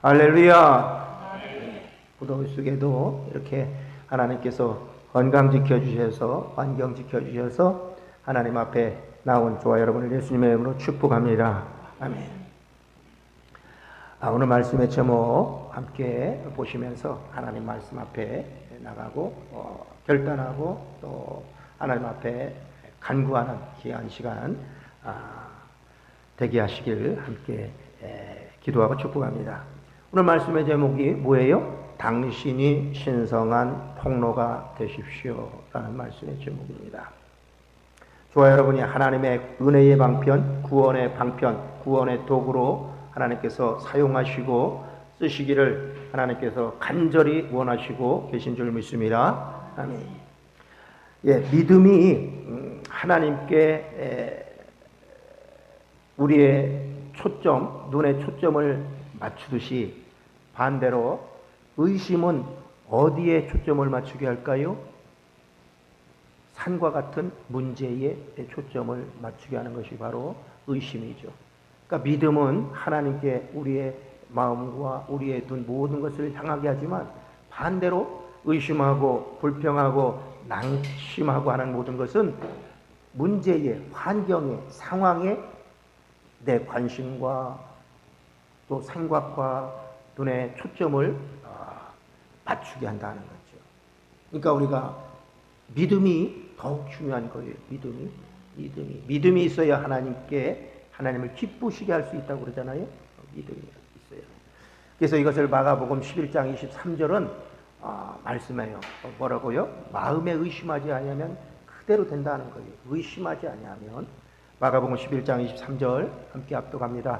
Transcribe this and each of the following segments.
할렐루야. 무더위 속에도 이렇게 하나님께서 건강 지켜주셔서 환경 지켜주셔서 하나님 앞에 나온 저와 여러분을 예수님의 이름으로 축복합니다. 아멘. 오늘 말씀의 제목 함께 보시면서 하나님 말씀 앞에 나가고 결단하고 또 하나님 앞에 간구하는 귀한 시간 되게 하시길 함께 기도하고 축복합니다. 오늘 말씀의 제목이 뭐예요? 당신이 신성한 통로가 되십시오 라는 말씀의 제목입니다. 저와 여러분이 하나님의 은혜의 방편, 구원의 방편, 구원의 도구로 하나님께서 사용하시고 쓰시기를 하나님께서 간절히 원하시고 계신 줄 믿습니다. 아멘. 믿음이 하나님께 우리의 초점, 눈의 초점을 맞추듯이 반대로 의심은 어디에 초점을 맞추게 할까요? 산과 같은 문제에 초점을 맞추게 하는 것이 바로 의심이죠. 그러니까 믿음은 하나님께 우리의 마음과 우리의 눈 모든 것을 향하게 하지만 반대로 의심하고 불평하고 낭심하고 하는 모든 것은 문제에, 환경에, 상황에 내 관심과 또 생각과 눈의 초점을 맞추게 한다는 거죠. 그러니까 우리가 믿음이 더욱 중요한 거예요. 믿음이 있어야 하나님을 기쁘시게 할 수 있다고 그러잖아요. 믿음이 있어요. 그래서 이것을 마가복음 11장 23절은 말씀해요. 뭐라고요? 마음에 의심하지 아니하면 그대로 된다는 거예요. 의심하지 아니하면. 마가복음 11장 23절 함께 압독합니다.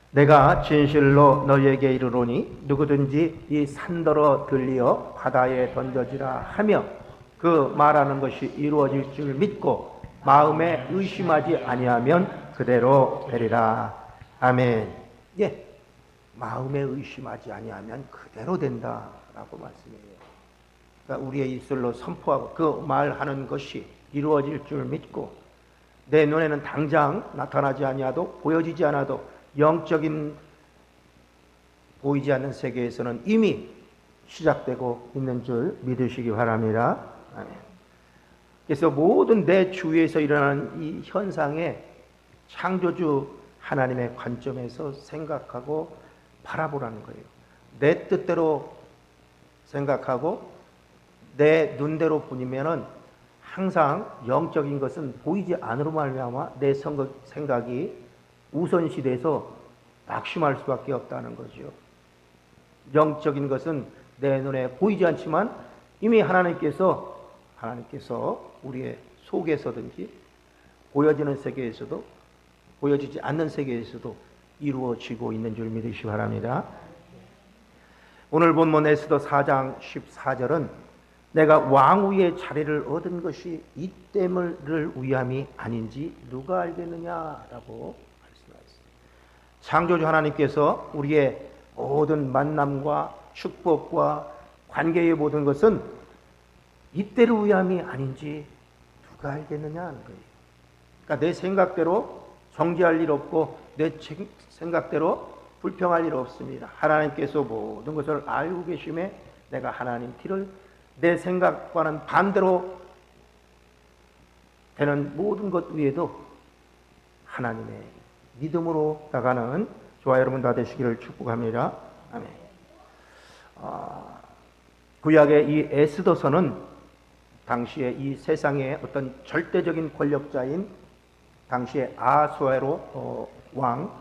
내가 진실로 너희에게 이르노니 누구든지 이 산더러 들리어 바다에 던져지라 하며 그 말하는 것이 이루어질 줄 믿고 마음에 의심하지 아니하면 그대로 되리라. 아멘. 마음에 의심하지 아니하면 그대로 된다라고 말씀해요. 그러니까 우리의 입술로 선포하고 그 말하는 것이 이루어질 줄 믿고 내 눈에는 당장 나타나지 아니하도 보여지지 않아도 영적인 보이지 않는 세계에서는 이미 시작되고 있는 줄 믿으시기 바랍니다. 아멘. 그래서 모든 내 주위에서 일어나는 이 현상에 창조주 하나님의 관점에서 생각하고 바라보라는 거예요. 내 뜻대로 생각하고 내 눈대로 보이면은 항상 영적인 것은 보이지 않으로 말미암아 내 생각이 우선시돼서 낙심할 수밖에 없다는 거죠. 영적인 것은 내 눈에 보이지 않지만 이미 하나님께서 우리의 속에서든지 보여지는 세계에서도 보여지지 않는 세계에서도 이루어지고 있는 줄 믿으시기 바랍니다. 오늘 본문 에스더 4장 14절은 내가 왕위의 자리를 얻은 것이 이 때문을 위함이 아닌지 누가 알겠느냐라고 말씀하셨습니다. 창조주 하나님께서 우리의 모든 만남과 축복과 관계의 모든 것은 이때를 위함이 아닌지 누가 알겠느냐는 거예요. 그러니까 내 생각대로 정죄할 일 없고 내 생각대로 불평할 일 없습니다. 하나님께서 모든 것을 알고 계심에 내가 하나님 길을 내 생각과는 반대로 되는 모든 것 위에도 하나님의 믿음으로 나가는 저와 여러분 다 되시기를 축복합니다. 아멘. 구약의 이 에스더서는 당시에 이 세상의 어떤 절대적인 권력자인 당시의 아수에로 왕,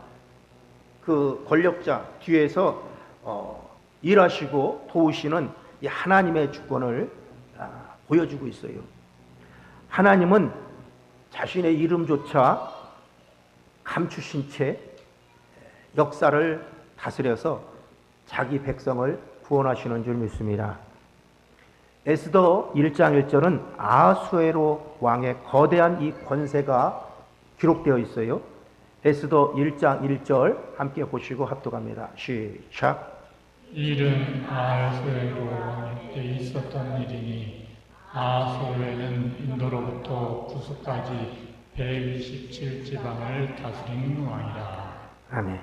그 권력자 뒤에서 일하시고 도우시는 이 하나님의 주권을 보여주고 있어요. 하나님은 자신의 이름조차 감추신 채 역사를 다스려서 자기 백성을 구원하시는 줄 믿습니다. 에스더 1장 1절은 아수에로 왕의 거대한 이 권세가 기록되어 있어요. 에스더 1장 1절 함께 보시고 합독합니다. 시작. 일은 아하수에로 왕 때 있었던 일이니 아하수에는 인도로부터 구스까지 127지방을 다스리는 왕이라. 아멘.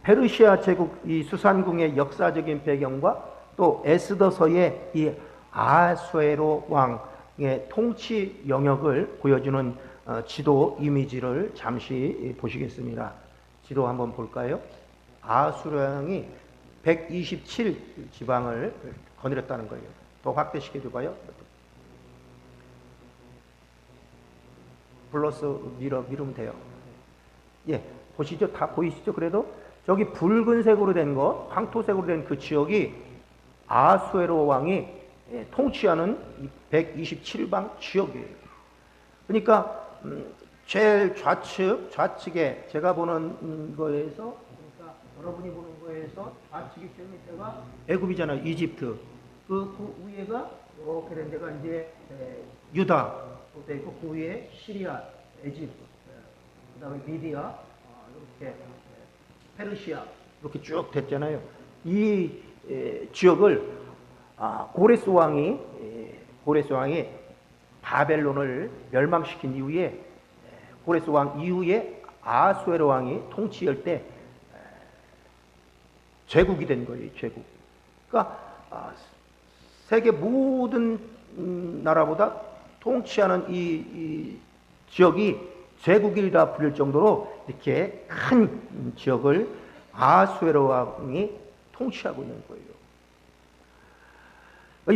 페르시아 제국 이 수산궁의 역사적인 배경과 또 에스더서의 이 아수에로 왕의 통치 영역을 보여주는 지도 이미지를 잠시 보시겠습니다. 지도 한번 볼까요? 아수르 왕이 127 지방을 거느렸다는 거예요. 더 확대시켜 줄까요? 플러스 미루면 돼요. 예, 보시죠? 다 보이시죠? 그래도 저기 붉은색으로 된 거, 황토색으로 된 그 지역이 아수에로 왕이 통치하는 127방 지역이에요. 그러니까 제일 좌측에 제가 보는 거에서, 그러니까 여러분이 보는 거에서 좌측이 제일 밑에가 애굽이잖아요. 이집트. 그 위에가 이렇게 된 데가 이제 유다 돼 있고, 그 위에 시리아, 에집트, 그다음에 미디아, 이렇게 페르시아 이렇게 쭉 됐잖아요. 이 지역을 고레스 왕이 바벨론을 멸망시킨 이후에, 고레스 왕 이후에 아수에로 왕이 통치할 때 제국이 된 거예요. 제국. 그러니까 세계 모든 나라보다 통치하는 이 지역이 제국이라 불릴 정도로 이렇게 큰 지역을 아수에로 왕이 통치하고 있는 거예요.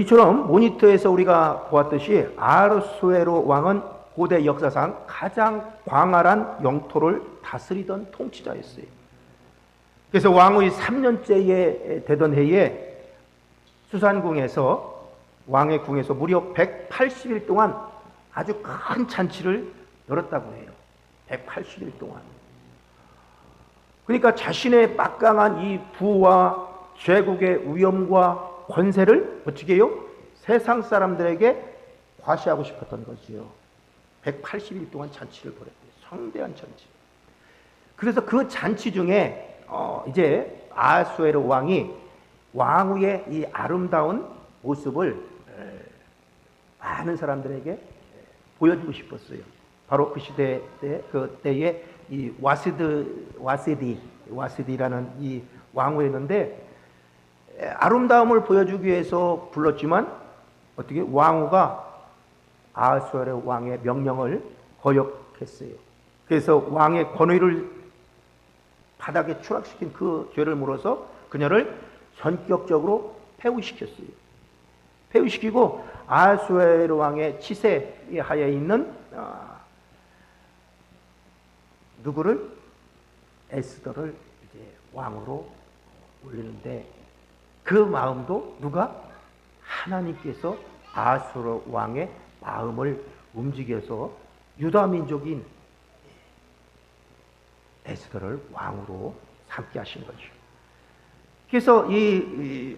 이처럼 모니터에서 우리가 보았듯이 아수에로 왕은 고대 역사상 가장 광활한 영토를 다스리던 통치자였어요. 그래서 왕의 3년째에 되던 해에 수산궁에서, 왕의 궁에서 무려 180일 동안 아주 큰 잔치를 열었다고 해요. 180일 동안. 그러니까 자신의 막강한 이 부와 제국의 위엄과 권세를 어떻게 해요? 세상 사람들에게 과시하고 싶었던 거지요. 180일 동안 잔치를 벌였대요. 성대한 잔치. 그래서 그 잔치 중에 이제 아수에로 왕이 왕후의 이 아름다운 모습을 많은 사람들에게 보여주고 싶었어요. 바로 그 시대 그때에 이 와시디라는 이 왕후였는데, 아름다움을 보여주기 위해서 불렀지만 어떻게 왕후가 아수에로 왕의 명령을 거역했어요. 그래서 왕의 권위를 바닥에 추락시킨 그 죄를 물어서 그녀를 전격적으로 폐위시켰어요. 폐위시키고 아수에로 왕의 치세 하에 있는 누구를? 에스더를 이제 왕으로 올리는데, 그 마음도 누가? 하나님께서 아수르 왕의 마음을 움직여서 유다 민족인 에스더를 왕으로 삼게 하신 거죠. 그래서 이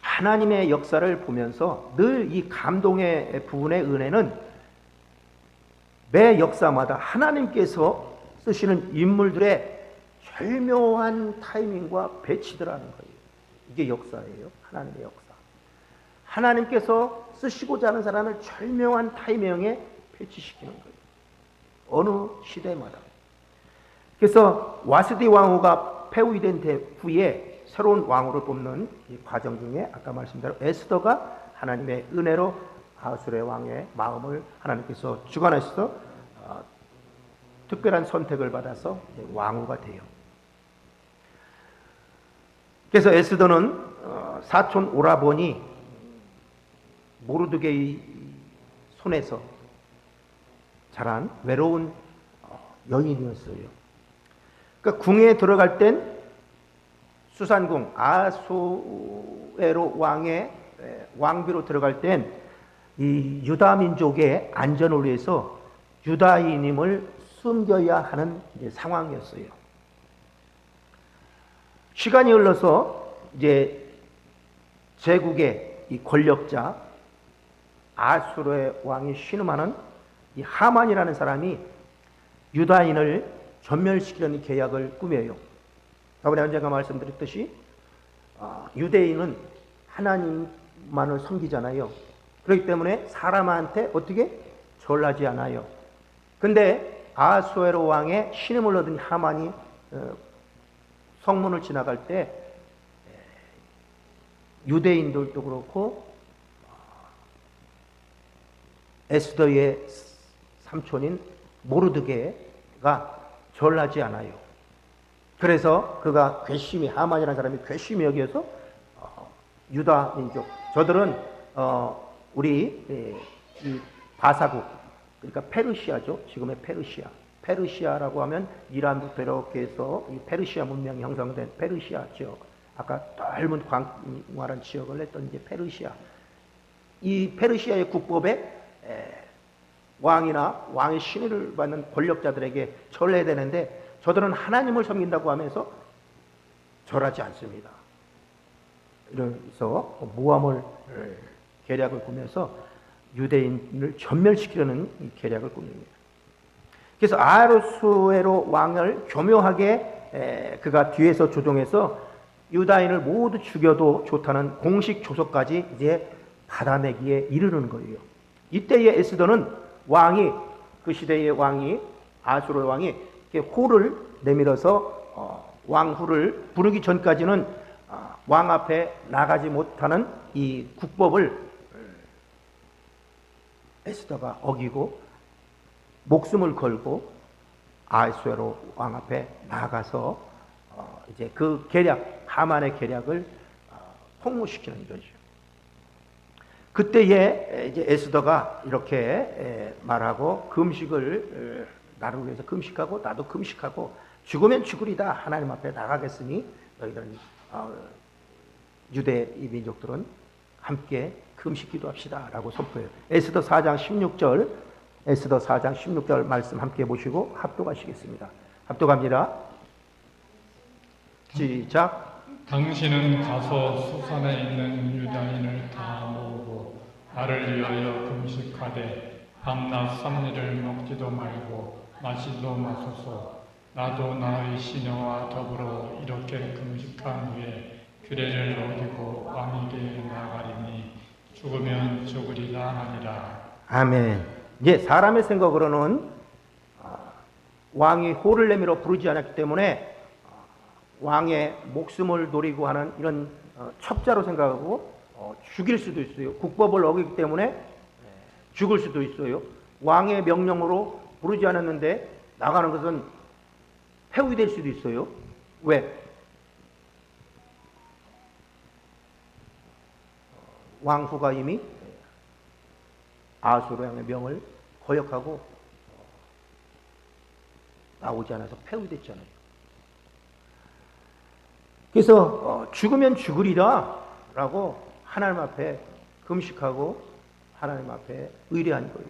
하나님의 역사를 보면서 늘 이 감동의 부분의 은혜는 매 역사마다 하나님께서 쓰시는 인물들의 절묘한 타이밍과 배치더라는 거예요. 이게 역사예요. 하나님의 역사. 하나님께서 쓰시고자 하는 사람을 절묘한 타이밍에 배치시키는 거예요. 어느 시대마다. 그래서 와스디 왕후가 폐위된 후에 새로운 왕후를 뽑는 이 과정 중에 아까 말씀대로 에스더가 하나님의 은혜로 아수르 왕의 마음을 하나님께서 주관하셔서 특별한 선택을 받아서 왕후가 돼요. 그래서 에스더는 사촌 오라본이 모르드게의 손에서 자란 외로운 여인이었어요. 그러니까 궁에 들어갈 땐 수산궁 아수에로 왕의 왕비로 들어갈 땐 이 유다 민족의 안전을 위해서 유다인임을 숨겨야 하는 상황이었어요. 시간이 흘러서 이제 제국의 이 권력자 아수르의 왕이 신음하는 이 하만이라는 사람이 유다인을 전멸시키려는 계약을 꾸며요. 저번에 언젠가 말씀드렸듯이 유대인은 하나님만을 섬기잖아요. 그렇기 때문에 사람한테 어떻게 절하지 않아요. 근데 아수에로 왕의 신임을 얻은 하만이 성문을 지나갈 때 유대인들도 그렇고 에스더의 삼촌인 모르드게가 절하지 않아요. 그래서 그가 괘씸히, 하만이라는 사람이 괘씸히 여기에서 유다 민족, 저들은 우리 이 바사국, 그러니까 페르시아죠. 지금의 페르시아. 페르시아라고 하면 이란부터 이렇게 해서 이 페르시아 문명이 형성된 페르시아 지역, 아까 넓은 광활한 지역을 냈던 이제 페르시아. 이 페르시아의 국법에 왕이나 왕의 신의를 받는 권력자들에게 절해야 되는데 저들은 하나님을 섬긴다고 하면서 절하지 않습니다. 그래서 모함을 계략을 꾸면서 유대인을 전멸시키려는 계략을 꾸밉니다. 그래서 아하수에로 왕을 교묘하게 그가 뒤에서 조종해서 유다인을 모두 죽여도 좋다는 공식 조서까지 이제 받아내기에 이르는 거예요. 이때의 에스더는 왕이, 그 시대의 왕이, 아하수르 왕이 호를 내밀어서 왕후를 부르기 전까지는 왕 앞에 나가지 못하는 이 국법을 에스더가 어기고 목숨을 걸고 아하수에로 왕 앞에 나가서 이제 그 계략, 하만의 계략을 폭로시키는 거죠. 그때에 이제 에스더가 이렇게 말하고 금식을 나를 위해서 금식하고 나도 금식하고 죽으면 죽으리다 하나님 앞에 나가겠으니 너희들은 유대 이 민족들은 함께 금식 기도합시다 라고 선포해요. 에스더 4장 16절, 에스더 4장 16절 말씀 함께 보시고 합독하시겠습니다. 합독합니다. 시작. 당신은 가서 수산에 있는 유다인을 다 모으고 나를 위하여 금식하되 밤낮 쌈리를 먹지도 말고 마시도 마소서. 나도 나의 시녀와 더불어 이렇게 금식한 후에 규례를 어기고 왕에게 나가리니 죽으면 죽으리라 하니라. 아멘. 이제 사람의 생각으로는 왕이 호를 내밀어 부르지 않았기 때문에 왕의 목숨을 노리고 하는 이런 첩자로 생각하고 죽일 수도 있어요. 국법을 어기기 때문에 죽을 수도 있어요. 왕의 명령으로 부르지 않았는데 나가는 것은 해후될 수도 있어요. 왜? 왕후가 이미 아하수르 왕의 명을 거역하고 나오지 않아서 폐위됐잖아요. 그래서 죽으면 죽으리라 라고 하나님 앞에 금식하고 하나님 앞에 의뢰한 거예요.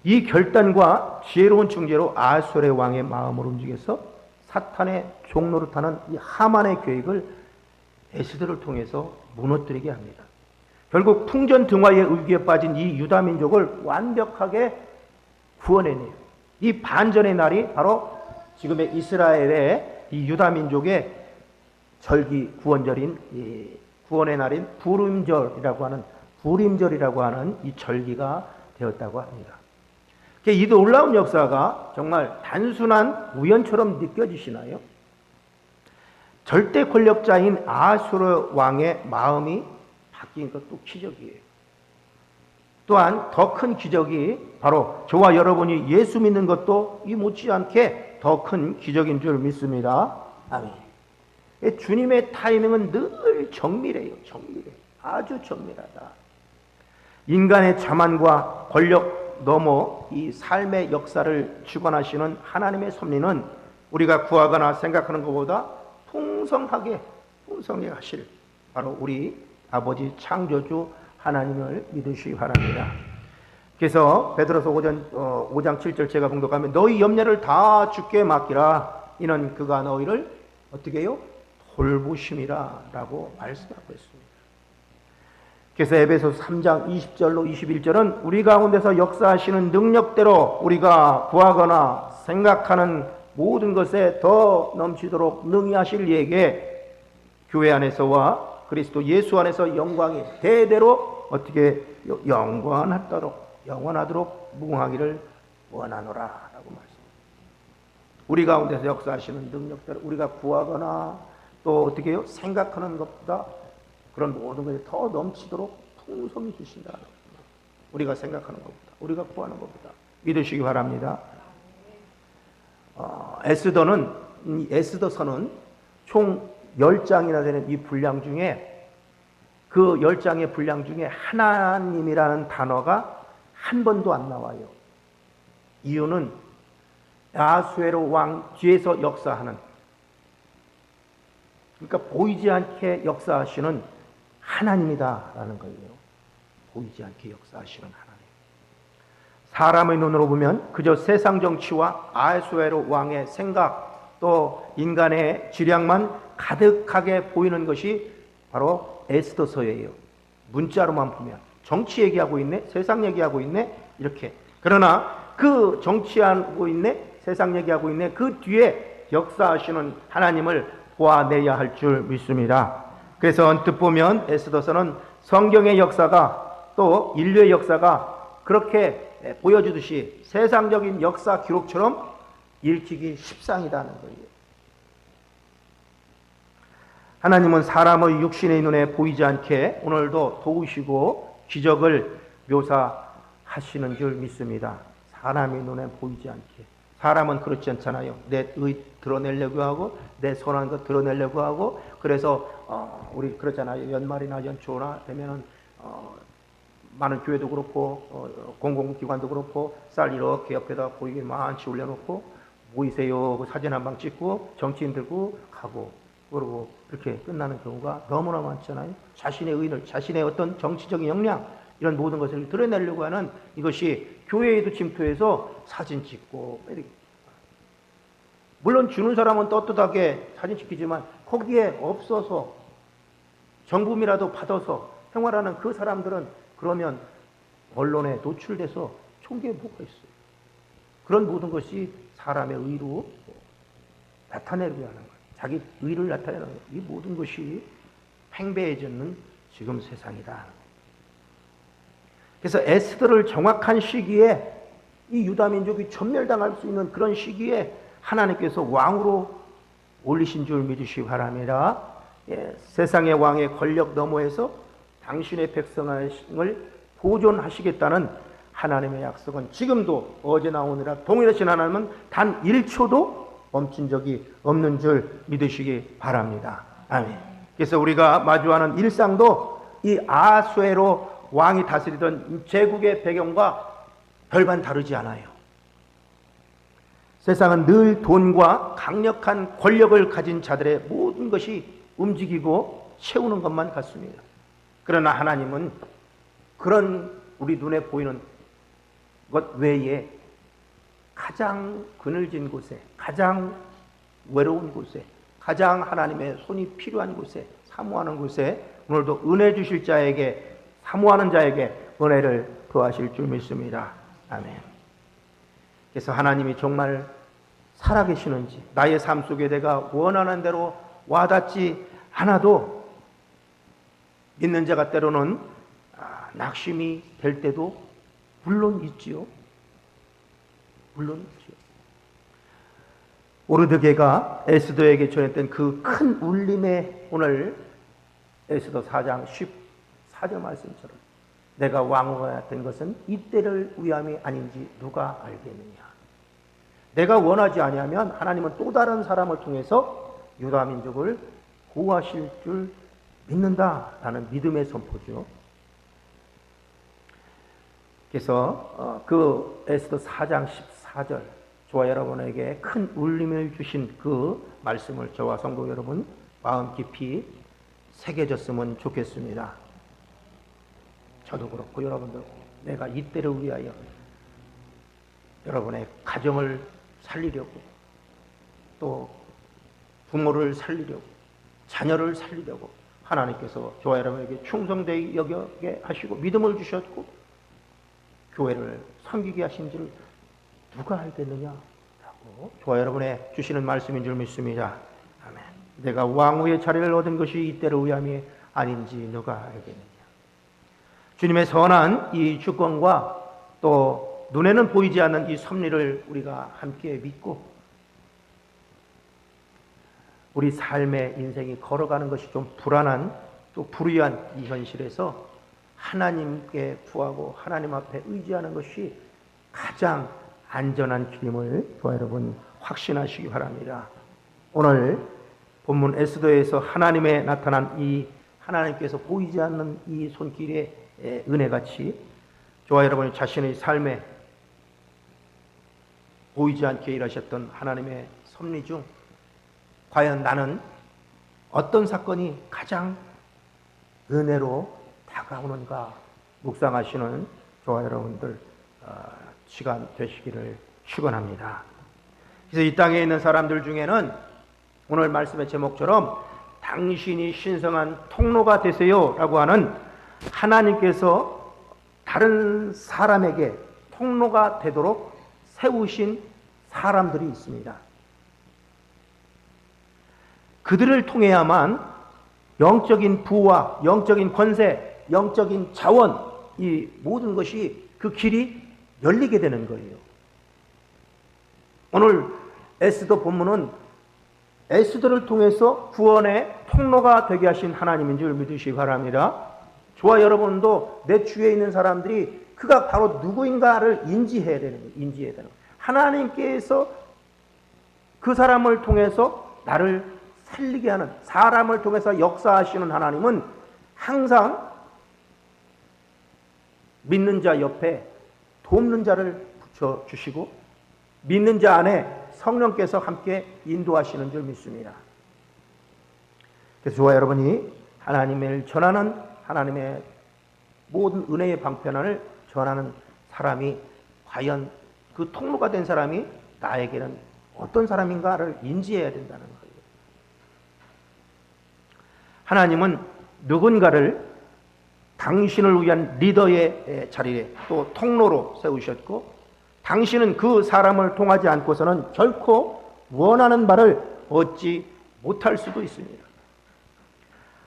이 결단과 지혜로운 중재로 아하수르 왕의 마음을 움직여서 사탄의 종노릇하는 이 하만의 계획을 에스더를 통해서 무너뜨리게 합니다. 결국 풍전등화의 위기에 빠진 이 유다 민족을 완벽하게 구원해내요. 이 반전의 날이 바로 지금의 이스라엘의 이 유다 민족의 절기 구원절인 이 구원의 날인 부림절이라고 하는 이 절기가 되었다고 합니다. 이 놀라운 역사가 정말 단순한 우연처럼 느껴지시나요? 절대 권력자인 아하수르 왕의 마음이 바뀐 것도 기적이에요. 또한 더 큰 기적이 바로 저와 여러분이 예수 믿는 것도 이 못지않게 더 큰 기적인 줄 믿습니다. 아멘. 주님의 타이밍은 늘 정밀해요. 정밀해. 아주 정밀하다. 인간의 자만과 권력 넘어 이 삶의 역사를 주관하시는 하나님의 섭리는 우리가 구하거나 생각하는 것보다 풍성하게 하실 바로 우리 아버지 창조주 하나님을 믿으시기 바랍니다. 그래서 베드로서 5장 7절 제가 봉독하면 너희 염려를 다 주께 맡기라. 이는 그가 너희를 어떻게 해요? 돌보심이라 라고 말씀하고 있습니다. 그래서 에베소서 3장 20절로 21절은 우리 가운데서 역사하시는 능력대로 우리가 구하거나 생각하는 모든 것에 더 넘치도록 능히 하실 이에게 교회 안에서와 그리스도 예수 안에서 영광이 대대로 어떻게 영원하도록 무궁하기를 원하노라 라고 말씀합니다. 우리 가운데서 역사하시는 능력대로 우리가 구하거나 또 어떻게 해요? 생각하는 것보다 그런 모든 것이 더 넘치도록 풍성히 주신다. 우리가 생각하는 것보다, 우리가 구하는 것보다 믿으시기 바랍니다. 에스더서는 총 10장이나 되는 이 분량 중에 그 10장의 분량 중에 하나님이라는 단어가 한 번도 안 나와요. 이유는 아수에로 왕 뒤에서 역사하는, 그러니까 보이지 않게 역사하시는 하나님이다라는 거예요. 보이지 않게 역사하시는 하나님. 사람의 눈으로 보면 그저 세상 정치와 아수에로 왕의 생각 또 인간의 지략만 가득하게 보이는 것이 바로 에스더서예요. 문자로만 보면 정치 얘기하고 있네, 세상 얘기하고 있네, 이렇게. 그러나 그 정치하고 있네, 세상 얘기하고 있네, 그 뒤에 역사하시는 하나님을 보아내야 할 줄 믿습니다. 그래서 언뜻 보면 에스더서는 성경의 역사가 또 인류의 역사가 그렇게 보여주듯이 세상적인 역사 기록처럼 읽히기 십상이다는 거예요. 하나님은 사람의 육신의 눈에 보이지 않게 오늘도 도우시고 기적을 묘사하시는 줄 믿습니다. 사람의 눈에 보이지 않게. 사람은 그렇지 않잖아요. 내 의 드러내려고 하고 내 선한 것 드러내려고 하고, 그래서 우리 그러잖아요. 연말이나 연초나 되면은 많은 교회도 그렇고 공공기관도 그렇고 쌀 이렇게 옆에다 보이게 많이 올려놓고 모이세요 사진 한 방 찍고 정치인 들고 가고 그러고 이렇게 끝나는 경우가 너무나 많잖아요. 자신의 의를, 자신의 어떤 정치적인 역량, 이런 모든 것을 드러내려고 하는 이것이 교회에도 침투해서 사진 찍고, 물론 주는 사람은 떳떳하게 사진 찍히지만 거기에 없어서 정부미라도 받아서 생활하는 그 사람들은 그러면 언론에 노출돼서 총계에 뭐가 있어요. 그런 모든 것이 사람의 의로 나타내려고 하는 거예요. 자기 의를 나타내는 거예요. 이 모든 것이 팽배해지는 지금 세상이다. 그래서 에스더를 정확한 시기에 이 유다 민족이 전멸당할 수 있는 그런 시기에 하나님께서 왕으로 올리신 줄 믿으시기 바랍니다. 세상의 왕의 권력 너머에서 당신의 백성을 보존하시겠다는 하나님의 약속은 지금도 어제 나오느라 동일하신 하나님은 단 1초도 멈춘 적이 없는 줄 믿으시기 바랍니다. 아멘. 그래서 우리가 마주하는 일상도 이 아수에로 왕이 다스리던 제국의 배경과 별반 다르지 않아요. 세상은 늘 돈과 강력한 권력을 가진 자들의 모든 것이 움직이고 채우는 것만 같습니다. 그러나 하나님은 그런 우리 눈에 보이는 것 외에 가장 그늘진 곳에, 가장 외로운 곳에, 가장 하나님의 손이 필요한 곳에, 사모하는 곳에 오늘도 은혜 주실 자에게, 사모하는 자에게 은혜를 더하실 줄 믿습니다. 아멘. 그래서 하나님이 정말 살아계시는지, 나의 삶 속에 내가 원하는 대로 와닿지 않아도 믿는 자가 때로는 낙심이 될 때도 물론 있지요. 물론 있지요. 오르드게가 에스더에게 전했던 그 큰 울림에 오늘 에스더 4장 14절 말씀처럼 내가 왕후가 된 것은 이때를 위함이 아닌지 누가 알겠느냐. 내가 원하지 아니하면 하나님은 또 다른 사람을 통해서 유다 민족을 보호하실 줄 믿는다라는 믿음의 선포죠. 그래서 그 에스더 4장 14절, 저와 여러분에게 큰 울림을 주신 그 말씀을 저와 성도 여러분 마음 깊이 새겨졌으면 좋겠습니다. 저도 그렇고 여러분도 내가 이때를 위하여 여러분의 가정을 살리려고, 또 부모를 살리려고, 자녀를 살리려고 하나님께서 저와 여러분에게 충성되게 여기게 하시고 믿음을 주셨고 교회를 섬기게 하신 줄 누가 알겠느냐라고 저와 여러분의 주시는 말씀인 줄 믿습니다. 아멘. 내가 왕후의 자리를 얻은 것이 이때를 위함이 아닌지 누가 알겠느냐. 주님의 선한 이 주권과 또 눈에는 보이지 않는 이 섭리를 우리가 함께 믿고 우리 삶의 인생이 걸어가는 것이 좀 불안한 또 불의한 이 현실에서 하나님께 구하고 하나님 앞에 의지하는 것이 가장 안전한 길임을 저와 여러분 확신하시기 바랍니다. 오늘 본문 에스더에서 하나님의 나타난 이 하나님께서 보이지 않는 이 손길의 은혜같이 저와 여러분이 자신의 삶에 보이지 않게 일하셨던 하나님의 섭리 중 과연 나는 어떤 사건이 가장 은혜로 다가오는가 묵상하시는 저와 여러분들 시간 되시기를 축원합니다. 그래서 이 땅에 있는 사람들 중에는 오늘 말씀의 제목처럼 당신이 신성한 통로가 되세요 라고 하는 하나님께서 다른 사람에게 통로가 되도록 세우신 사람들이 있습니다. 그들을 통해야만 영적인 부와 영적인 권세, 영적인 자원, 이 모든 것이 그 길이 열리게 되는 거예요. 오늘 에스더 본문은 에스더를 통해서 구원의 통로가 되게 하신 하나님인 줄 믿으시기 바랍니다. 저와 여러분도 내 주위에 있는 사람들이 그가 바로 누구인가를 인지해야 되는 거예요. 인지해야 되는 거예요. 하나님께서 그 사람을 통해서 나를 살리게 하는, 사람을 통해서 역사하시는 하나님은 항상 믿는 자 옆에 돕는 자를 붙여주시고 믿는 자 안에 성령께서 함께 인도하시는 줄 믿습니다. 그래서 저와 여러분이 하나님을 전하는, 하나님의 모든 은혜의 방편을 전하는 사람이 과연 그 통로가 된 사람이 나에게는 어떤 사람인가를 인지해야 된다는 거예요. 하나님은 누군가를 당신을 위한 리더의 자리에 또 통로로 세우셨고 당신은 그 사람을 통하지 않고서는 결코 원하는 바를 얻지 못할 수도 있습니다.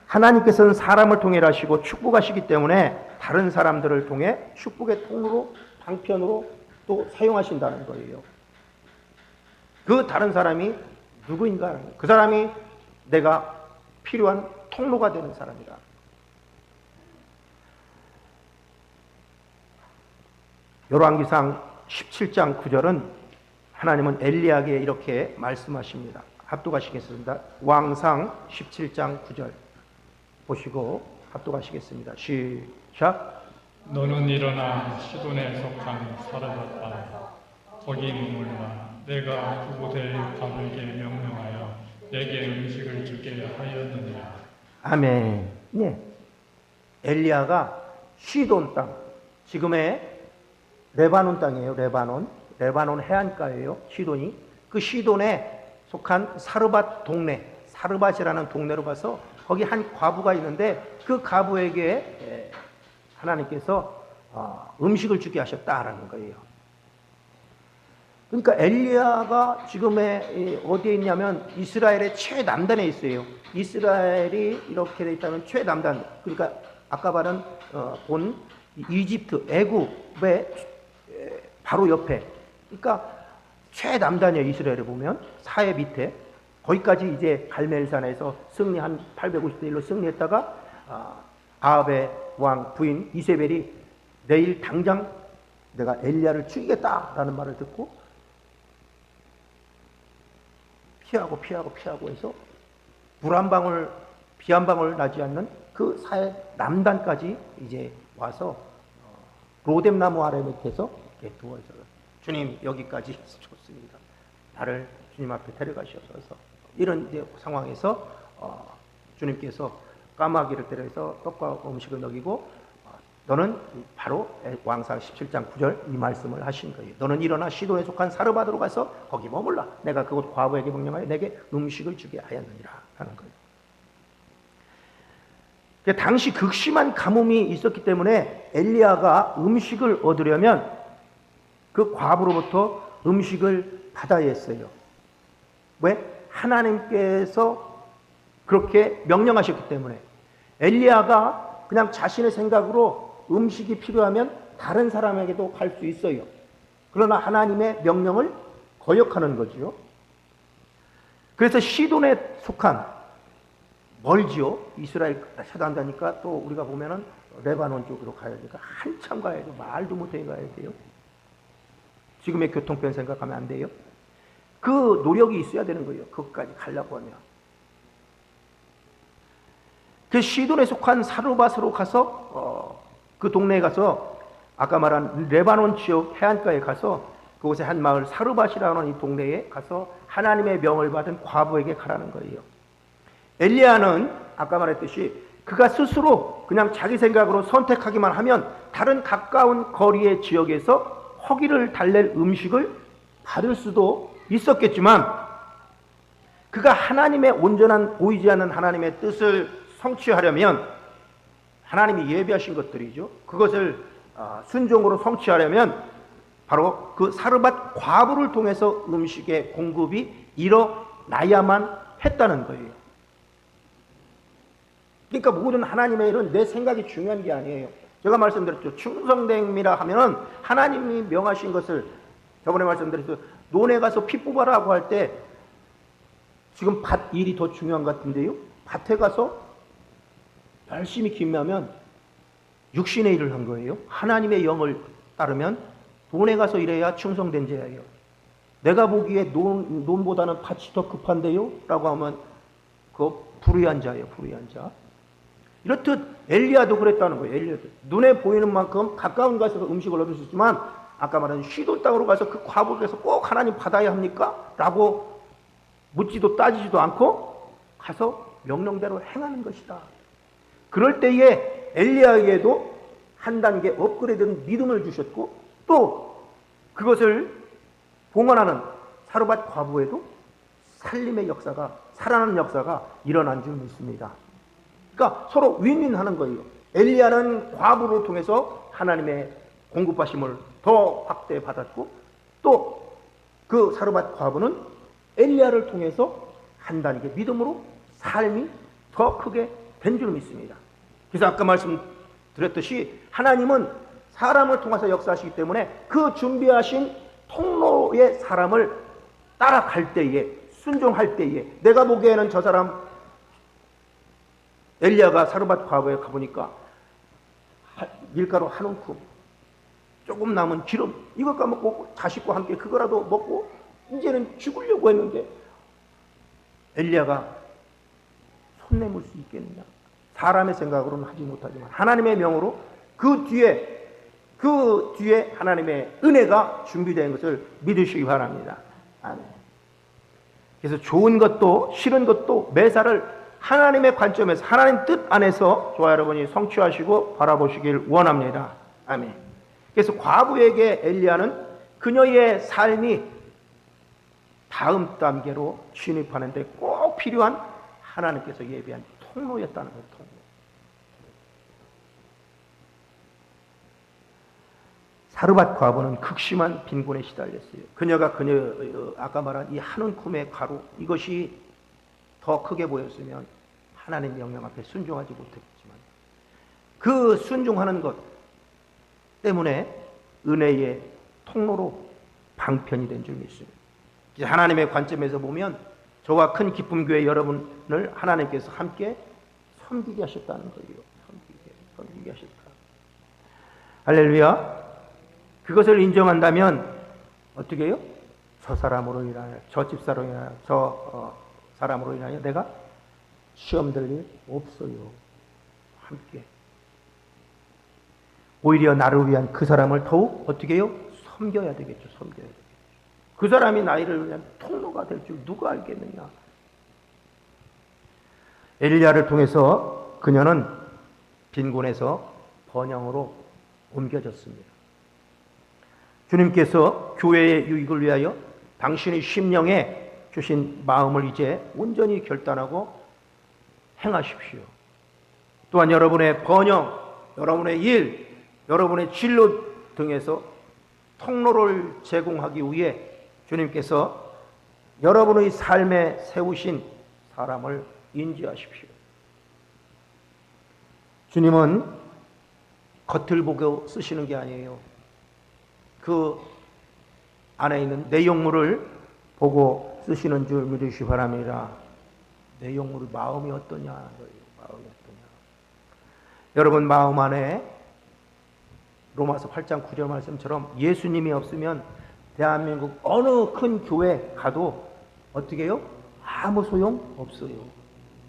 하나님께서는 사람을 통해 하시고 축복하시기 때문에 다른 사람들을 통해 축복의 통로로 방편으로 또 사용하신다는 거예요. 그 다른 사람이 누구인가? 그 사람이 내가 필요한 통로가 되는 사람이다. 열왕기상 17장 9절은 하나님은 엘리야에게 이렇게 말씀하십니다. 합독하시겠습니다. 왕상 17장 9절 보시고 합독하시겠습니다. 시작. 너는 일어나 시돈에 속한 사르밧바라 거기 머물라. 내가 그곳에 가보게 명령하여 내게 음식을 주게 하였느니라. 아멘. 네. 엘리야가 시돈 땅, 지금의 레바논 땅이에요. 레바논 해안가예요. 시돈이. 그 시돈에 속한 사르밧 동네, 사르밧이라는 동네로 가서 거기 한 과부가 있는데 그 과부에게 하나님께서 음식을 주게 하셨다라는 거예요. 그러니까 엘리야가 지금의 어디에 있냐면 이스라엘의 최남단에 있어요. 이스라엘이 이렇게 돼 있다면 최남단, 그러니까 아까 말한 본 이집트, 애굽의 바로 옆에, 그러니까 최남단이에요. 이스라엘을 보면 사해 밑에 거기까지 이제 갈멜산에서 승리 한 850대 1로 승리했다가 아합의 왕 부인 이세벨이 내일 당장 내가 엘리야를 죽이겠다라는 말을 듣고 피하고 해서 물 한 방울, 비 한 방울 나지 않는 그 사해 남단까지 이제 와서 로뎀나무 아래 밑에서 이렇게 누워서 주님 여기까지 좋습니다. 나를 주님 앞에 데려가셔서 이런 이제 상황에서 주님께서 까마귀를 때려서 떡과 음식을 먹이고 너는 바로 왕상 17장 9절 이 말씀을 하신 거예요. 너는 일어나 시돈에 속한 사르밧으로 가서 거기 머물라. 내가 그곳 과부에게 명령하여 내게 음식을 주게 하였느니라 하는 거예요. 당시 극심한 가뭄이 있었기 때문에 엘리야가 음식을 얻으려면 그 과부로부터 음식을 받아야 했어요. 왜? 하나님께서 그렇게 명령하셨기 때문에. 엘리야가 그냥 자신의 생각으로 음식이 필요하면 다른 사람에게도 갈 수 있어요. 그러나 하나님의 명령을 거역하는 거죠. 그래서 시돈에 속한, 멀지요. 이스라엘 차단다니까 또 우리가 보면은 레바논 쪽으로 가야 되니까 한참 가야 돼요. 말도 못해 가야 돼요. 지금의 교통편 생각하면 안 돼요. 그 노력이 있어야 되는 거예요. 그것까지 가려고 하면. 그 시돈에 속한 사르밧으로 가서 그 동네에 가서 아까 말한 레바논 지역 해안가에 가서 그곳에 한 마을 사르밧이라는 이 동네에 가서 하나님의 명을 받은 과부에게 가라는 거예요. 엘리야는 아까 말했듯이 그가 스스로 그냥 자기 생각으로 선택하기만 하면 다른 가까운 거리의 지역에서 허기를 달랠 음식을 받을 수도 있었겠지만, 그가 하나님의 온전한 보이지 않는 하나님의 뜻을 성취하려면, 하나님이 예비하신 것들이죠. 그것을 순종으로 성취하려면 바로 그 사르밧 과부를 통해서 음식의 공급이 일어나야만 했다는 거예요. 그러니까 모든 하나님의 일은 내 생각이 중요한 게 아니에요. 제가 말씀드렸죠. 충성됨이라 하면은 하나님이 명하신 것을, 저번에 말씀드렸죠. 논에 가서 피 뽑아라고 할 때 지금 밭 일이 더 중요한 것 같은데요. 밭에 가서 열심히 기도하면 육신의 일을 한 거예요. 하나님의 영을 따르면 논에 가서 일해야 충성된 자예요. 내가 보기에 논보다는 밭이 더 급한데요? 라고 하면 그 불의한 자예요. 불의한 자. 이렇듯 엘리야도 그랬다는 거예요. 엘리야도 눈에 보이는 만큼 가까운 곳에서 음식을 얻을 수 있지만, 아까 말한 시돈 땅으로 가서 그 과부에서 꼭 하나님 받아야 합니까? 라고 묻지도 따지지도 않고 가서 명령대로 행하는 것이다. 그럴 때에 엘리야에게도 한 단계 업그레이드된 믿음을 주셨고, 또 그것을 봉헌하는 사르밧 과부에도 살림의 역사가, 살아나는 역사가 일어난 줄 믿습니다. 그러니까 서로 윈윈하는 거예요. 엘리야는 과부를 통해서 하나님의 공급하심을 더 확대해 받았고, 또 그 사르밧 과부는 엘리야를 통해서 한 단계 믿음으로 삶이 더 크게 된 줄 믿습니다. 그래서 아까 말씀드렸듯이 하나님은 사람을 통해서 역사하시기 때문에 그 준비하신 통로의 사람을 따라갈 때에, 순종할 때에, 내가 보기에는 저 사람 엘리야가 사르밧 과부에 가보니까 밀가루 한 움큼, 조금 남은 기름, 이것 까먹고 자식과 함께 그거라도 먹고 이제는 죽으려고 했는데 엘리야가 손 내밀 수 있겠느냐? 사람의 생각으로는 하지 못하지만 하나님의 명으로 그 뒤에 하나님의 은혜가 준비된 것을 믿으시기 바랍니다. 아멘. 그래서 좋은 것도 싫은 것도 매사를 하나님의 관점에서, 하나님 뜻 안에서 저와 여러분이 성취하시고 바라보시길 원합니다. 아멘. 그래서 과부에게 엘리야는 그녀의 삶이 다음 단계로 진입하는데 꼭 필요한 하나님께서 예비한 통로였다는 거예요. 통로. 사르밧 과부는 극심한 빈곤에 시달렸어요. 그녀가 아까 말한 이 한 움큼의 가루, 이것이 더 크게 보였으면 하나님 명령 앞에 순종하지 못했지만, 그 순종하는 것 때문에 은혜의 통로로 방편이 된 줄 믿습니다. 하나님의 관점에서 보면 저와 큰 기쁨 교회 여러분을 하나님께서 함께 섬기게 하셨다는 거예요. 섬기게 하셨다. 할렐루야. 그것을 인정한다면 어떻게 해요? 저 사람으로 인하여, 저 집사로 인하여, 저 사람으로 인하여 내가 시험 들 일 없어요. 함께. 오히려 나를 위한 그 사람을 더욱 어떻게 해요? 섬겨야 되겠죠. 섬겨야 되겠죠. 그 사람이 나를 위한 통로가 될 줄 누가 알겠느냐. 엘리야를 통해서 그녀는 빈곤에서 번영으로 옮겨졌습니다. 주님께서 교회의 유익을 위하여 당신의 심령에 주신 마음을 이제 온전히 결단하고 행하십시오. 또한 여러분의 번영, 여러분의 일, 여러분의 진로 등에서 통로를 제공하기 위해 주님께서 여러분의 삶에 세우신 사람을 인지하십시오. 주님은 겉을 보고 쓰시는 게 아니에요. 그 안에 있는 내용물을 보고 쓰시는 줄 믿으시기 바랍니다. 내용으로 마음이 어떠냐? 마음이 어떠냐? 여러분 마음 안에 로마서 8장 9절 말씀처럼 예수님이 없으면 대한민국 어느 큰 교회 가도 어떻게 해요? 아무 소용 없어요.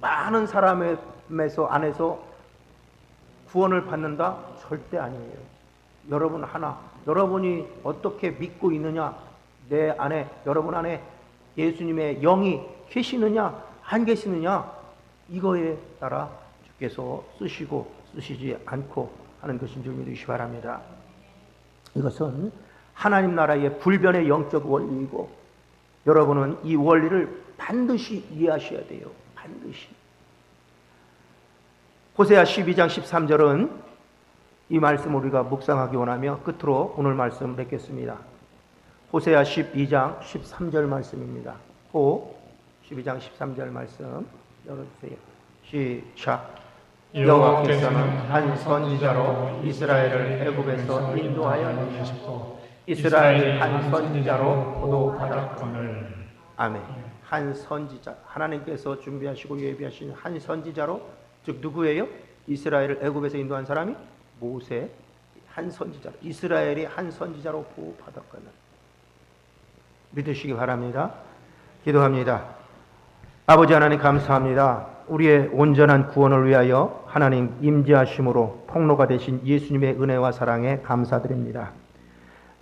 많은 사람의 안에서 구원을 받는다? 절대 아니에요. 여러분 하나, 여러분이 어떻게 믿고 있느냐, 내 안에, 여러분 안에 예수님의 영이 계시느냐, 안 계시느냐, 이거에 따라 주께서 쓰시고 쓰시지 않고 하는 것인 줄 믿으시기 바랍니다. 이것은 하나님 나라의 불변의 영적 원리이고, 여러분은 이 원리를 반드시 이해하셔야 돼요. 반드시. 호세아 12장 13절은 이 말씀을 우리가 묵상하기 원하며 끝으로 오늘 말씀 맺겠습니다. 호세아 12장 13절 말씀입니다. 12장 13절 말씀 열어주세요. 시작. 여호와께서는 한 선지자로 이스라엘을 애굽에서 인도하여 내시고 이스라엘이 한 선지자로 포도 바닷가를. 아멘. 한 선지자, 하나님께서 준비하시고 예비하신 한 선지자로, 즉 누구예요? 이스라엘을 애굽에서 인도한 사람이 모세, 한 선지자로, 이스라엘이 한 선지자로 포도 바닷가를. 믿으시기 바랍니다. 기도합니다. 아버지 하나님 감사합니다. 우리의 온전한 구원을 위하여 하나님 임재하심으로 통로가 되신 예수님의 은혜와 사랑에 감사드립니다.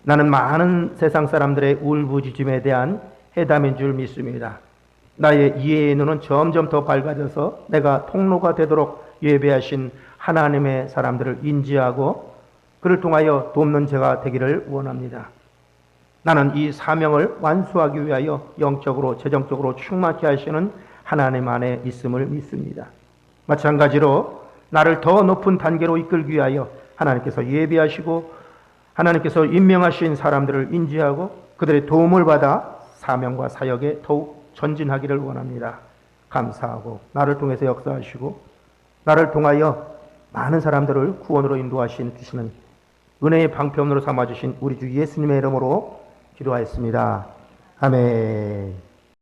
나는 많은 세상 사람들의 울부짖음에 대한 해담인 줄 믿습니다. 나의 이해의 눈은 점점 더 밝아져서 내가 통로가 되도록 예배하신 하나님의 사람들을 인지하고 그를 통하여 돕는 제가 되기를 원합니다. 나는 이 사명을 완수하기 위하여 영적으로 재정적으로 충만케 하시는 하나님 안에 있음을 믿습니다. 마찬가지로 나를 더 높은 단계로 이끌기 위하여 하나님께서 예비하시고 하나님께서 임명하신 사람들을 인지하고 그들의 도움을 받아 사명과 사역에 더욱 전진하기를 원합니다. 감사하고 나를 통해서 역사하시고 나를 통하여 많은 사람들을 구원으로 주시는 은혜의 방편으로 삼아주신 우리 주 예수님의 이름으로 기도하였습니다. 아멘.